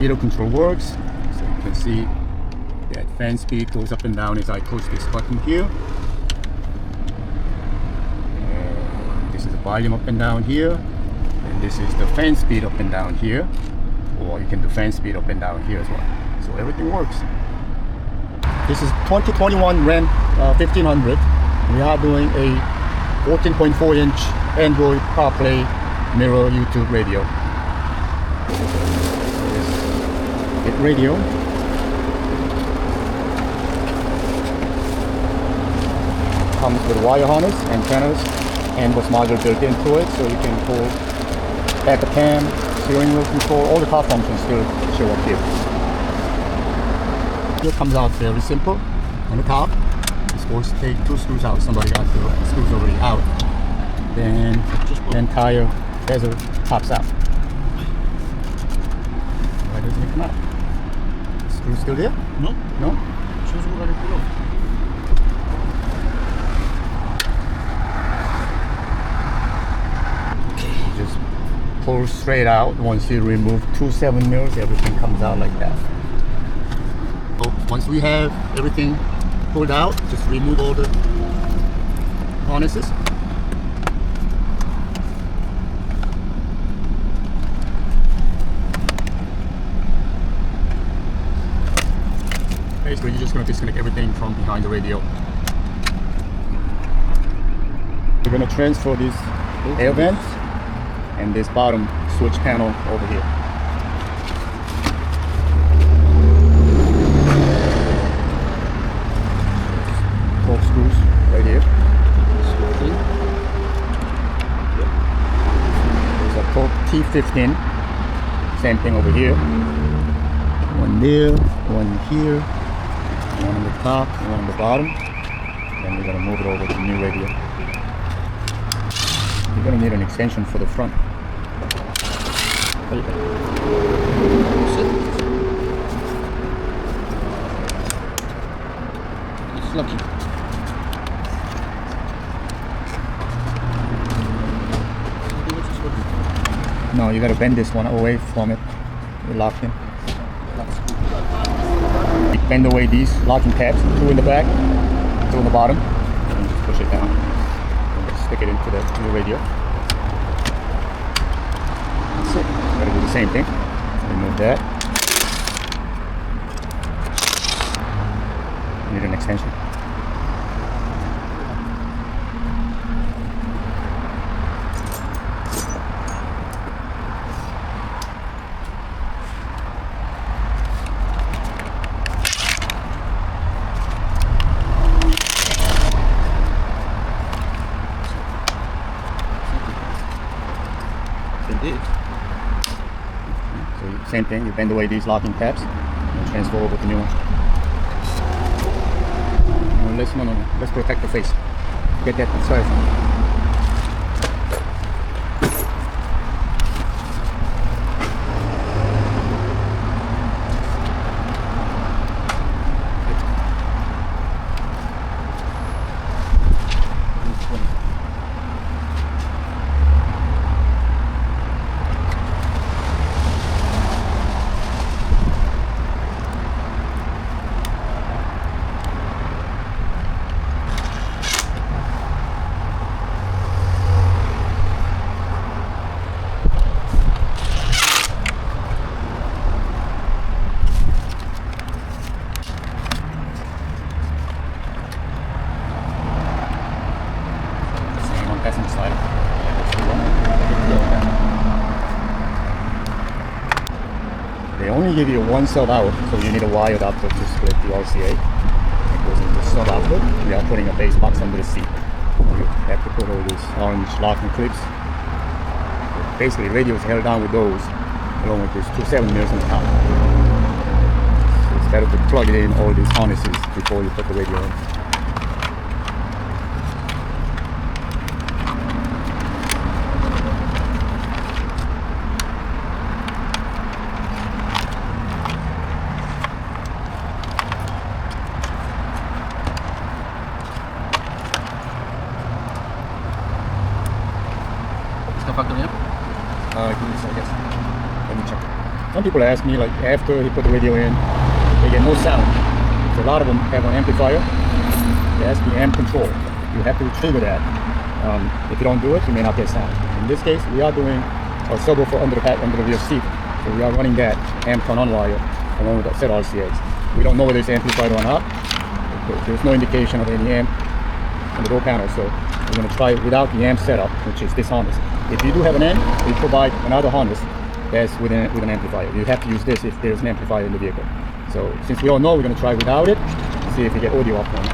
Video control works, so you can see that fan speed goes up and down as I push this button here. And this is the volume up and down here, and this is the fan speed up and down here, or you can do fan speed up and down here as well. So everything works. This is 2021 RAM 1500. We are doing a 14.4-inch Android CarPlay mirror YouTube radio. Radio. Comes with wire harness, antennas, and bus module built into it, so you can pull back a cam, steering wheel control, all the car functions still show up here. It comes out very simple. On the top, you're supposed to take 2 screws out. Somebody got the screws already out. Then the entire bezel pops out. Why doesn't it come out? Screw still there? No. No? Shows you right below. Okay. Just pull straight out. Once you remove 2 7mm, everything comes out like that. So once we have everything pulled out, just remove all the harnesses. Basically, you're just going to disconnect everything from behind the radio. We're going to transfer these air vents and this bottom switch panel over here. Torque screws right here. There's a torque T15. Same thing over here. One there, one here. One on the top and one on the bottom. Then we're going to move it over to the new radio. You're going to need an extension for the front. It's lucky. No, you got to bend this one away from it. You're locked in. Bend away these locking tabs, 2 in the back, 2 on the bottom, and just push it down. And just stick it into the new radio. That's it. Gotta do the same thing. Remove that. Need an extension. So same thing, you bend away these locking tabs and transfer over the new one. Let's protect the face. Get that inside. Passenger side. They only give you 1 sub out, so you need a wired output to split the RCA. It goes into sub output. We are putting a base box under the seat. You have to put all these orange locking clips. Basically, the radio is held down with those, along with these 2 7mm on the top. So it's better to plug it in all these harnesses before you put the radio in. Factor niya? Yes. Let me check. some people ask me, like, after he put the radio in, they get no sound. So a lot of them have an amplifier. That's the amp control. You have to trigger that. If you don't do it, you may not get sound. In this case, we are doing a subwoofer under the rear seat. So we are running that amp turn on wire along with the set RCAs. We don't know whether it's amplified or not. There's no indication of any amp on the door panel, so we're going to try it without the amp setup, which is this harness. If you do have an amp, we provide another harness that's with an amplifier. You have to use this if there's an amplifier in the vehicle. So since we all know, we're going to try without it, see if we get audio off one.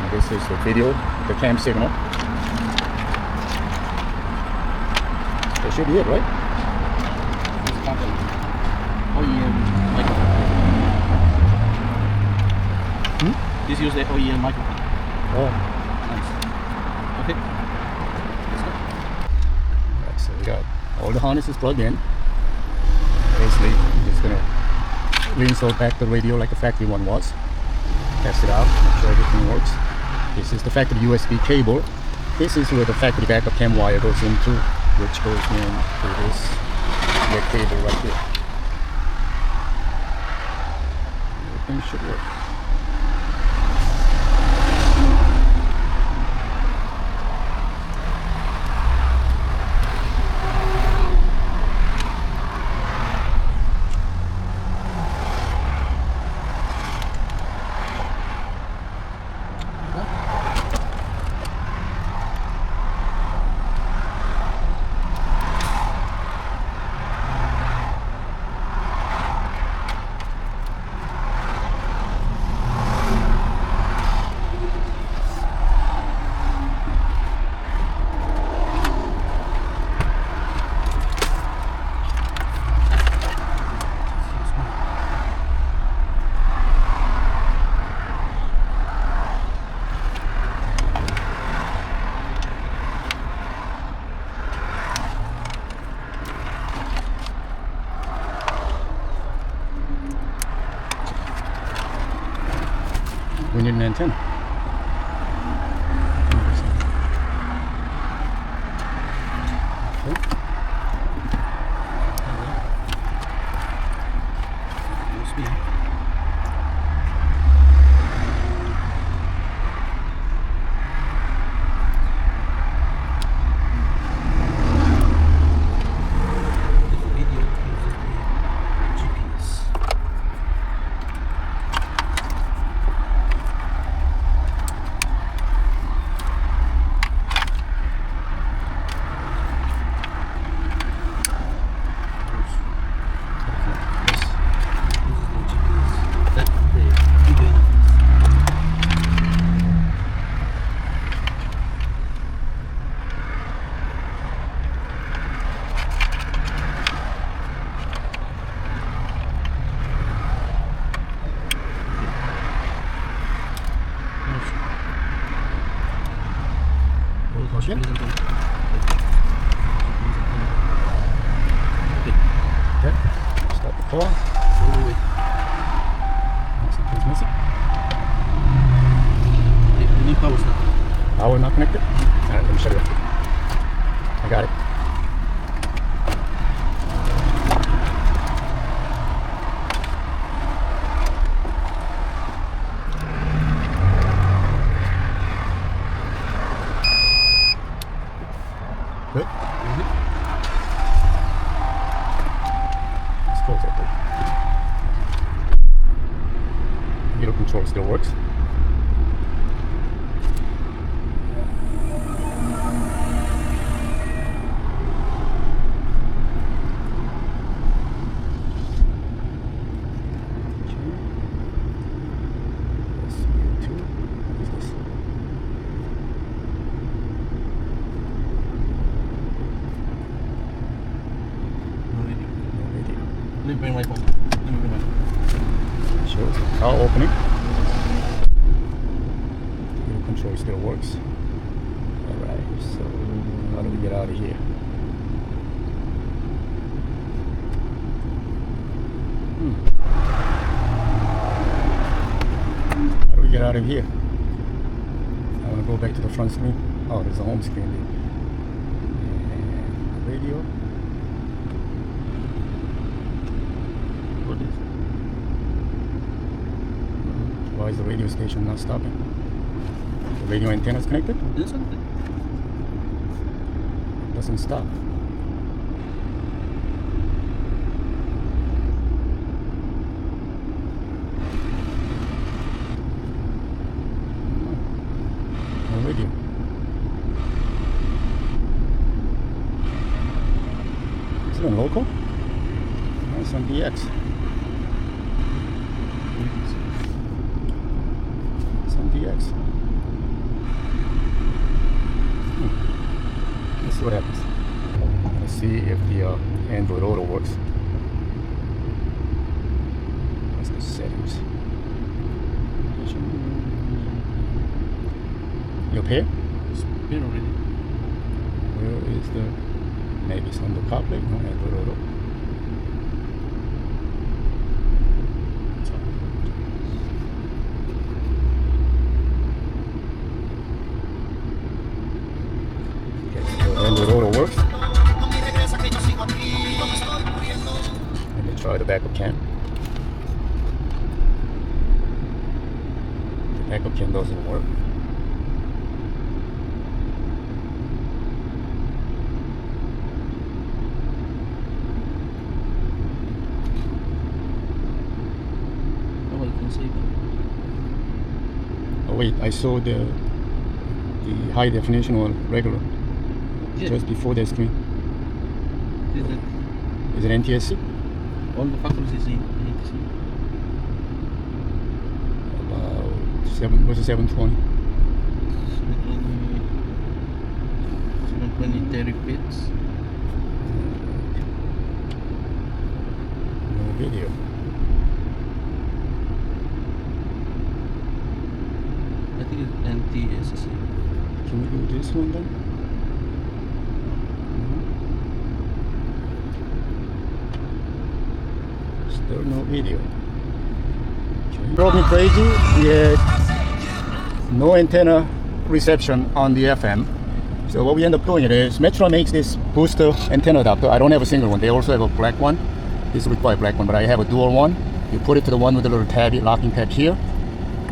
And this is the video, the cam signal. That should be it, right? OEM microphone. This use the OEM microphone. Oh. Nice. Okay. Let's go. Alright, so we got all the harnesses plugged in. Basically, I'm just gonna reinstall back the radio like the factory one was. Test it out, make sure everything works. This is the factory USB cable. This is where the factory backup cam wire goes into, which goes into this red cable right here. Everything should work. We need an antenna. Okay. USB. Yep. Okay. Start the car. Something's missing. You need power snap. Power not connected? Alright, let me show you. I got it. Good. Let's close that thing. Middle control still works. Let me bring my phone. Let me bring my phone. Shows the car opening. Middle control still works. Alright, so how do we get out of here? How do we get out of here? I want to go back to the front screen. Oh, there's a home screen there. And radio. What is it? Why is the radio station not stopping? The radio antenna is connected? Isn't it? It doesn't stop. No radio. Is it on local? No, it's on DX. It's on DX. Let's see what happens. Let's see if the Android Auto works. What's the settings? You okay? It's been already. Where is the... Maybe it's on the CarPlay? No, Android Auto. Okay, so Android Auto works. Let me try the backup cam. The backup cam doesn't work. Nobody can see that. Oh wait, I saw the high definition or regular Yeah. just before the screen. Is it? Is it NTSC? All the factors is in NTSC. About 720. 720, 30 bits. No video. I think it's NTSC. Can we do this one then? No. Still no video. Okay. Drove me crazy. We had no antenna reception on the FM. So what we end up doing is Metro makes this booster antenna adapter. I don't have a single one. They also have a black one. This requires black one, but I have a dual one. You put it to the one with the little tab, locking tab here.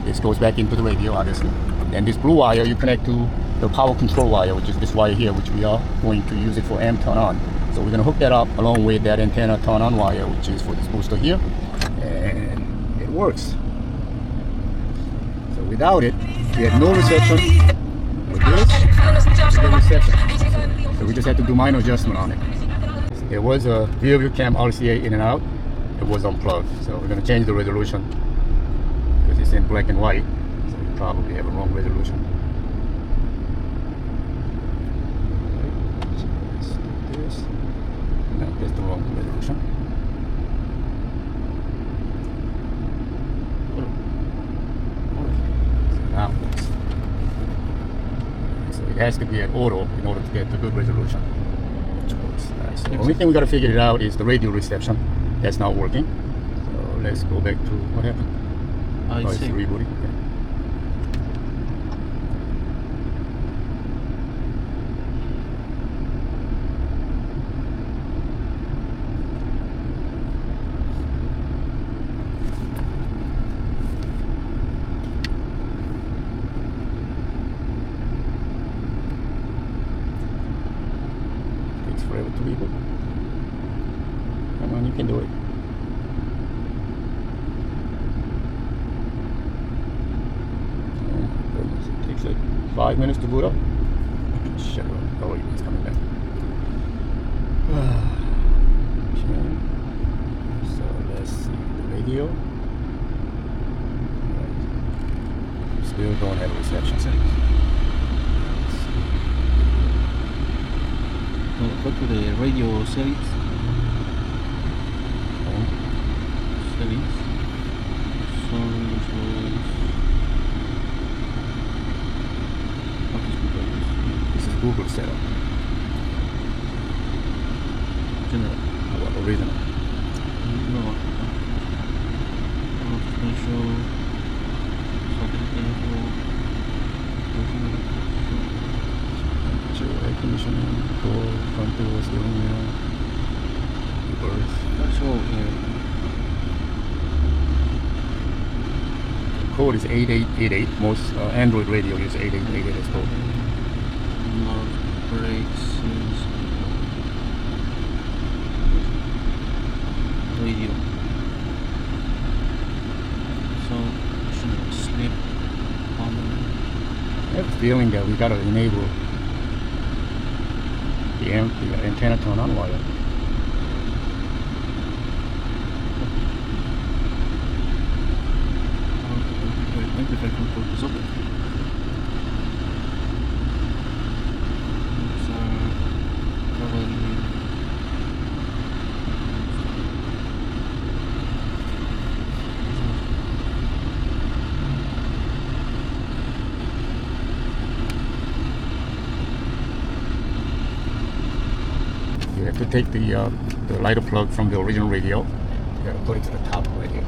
This goes back into the radio, obviously. And this blue wire you connect to the power control wire, which is this wire here, which we are going to use it for AM turn on. So we're going to hook that up along with that antenna turn on wire, which is for this booster here. And it works. So without it, we had no reception. With this, we get reception. So we just had to do minor adjustment on it. There was a rear view cam RCA in and out. It was unplugged. So we're going to change the resolution because it's in black and white. So we probably have a wrong resolution. So let's do this. No, that's the wrong resolution. So now so it has to be at auto in order to get the good resolution. Which works. Alright, so the only thing we got to figure it out is the radio reception. That's not working. So let's go back to what happened. I It's see. rebooting. Okay. Takes forever to reboot. Come on, you can do it. Oh my goodness, it takes like 5 minutes to boot up. Shut up. Oh wait, it's coming back. Okay. So let's see the radio. Right. Still don't have a reception. Go to the radio settings. Settings. Songs. What is Google? This is Google setup. General. How about original? No. Special. Something. Sure, right? conditioning, door, front door, steering wheel, reverse. Actual, Code is 8888. Most Android radio use 8888 as code. lot of brakes, radio. So should snap on. I have a feeling that we gotta enable the antenna turn on wire. Amplifier control is open. It's probably You have to take the lighter plug from the original radio. You gotta put it to the top right here.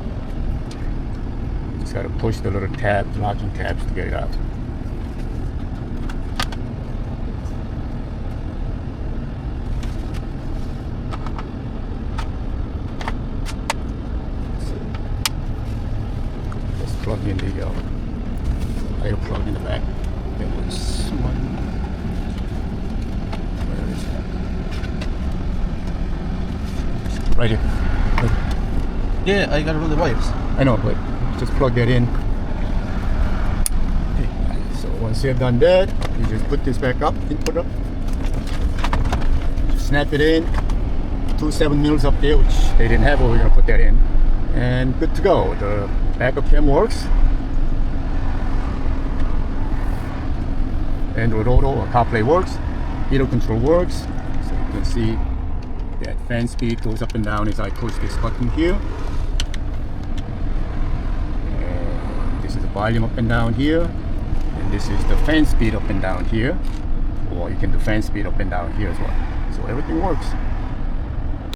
Just gotta push the little tab, locking tabs to get it out. Just plug in the lighter plug in the back. There was one. Where is that? Right here. yeah, I gotta run the wires. I know, but just plug that in. Okay. So once you've done that, you just put this back up, input up. Just snap it in. 2 7mm up there, which they didn't have, but we're gonna put that in. And good to go. The backup cam works. Android Auto or CarPlay works. Heater control works. So you can see that fan speed goes up and down as I push this button here. This is the volume up and down here, and this is the fan speed up and down here, or you can do fan speed up and down here as well. So everything works.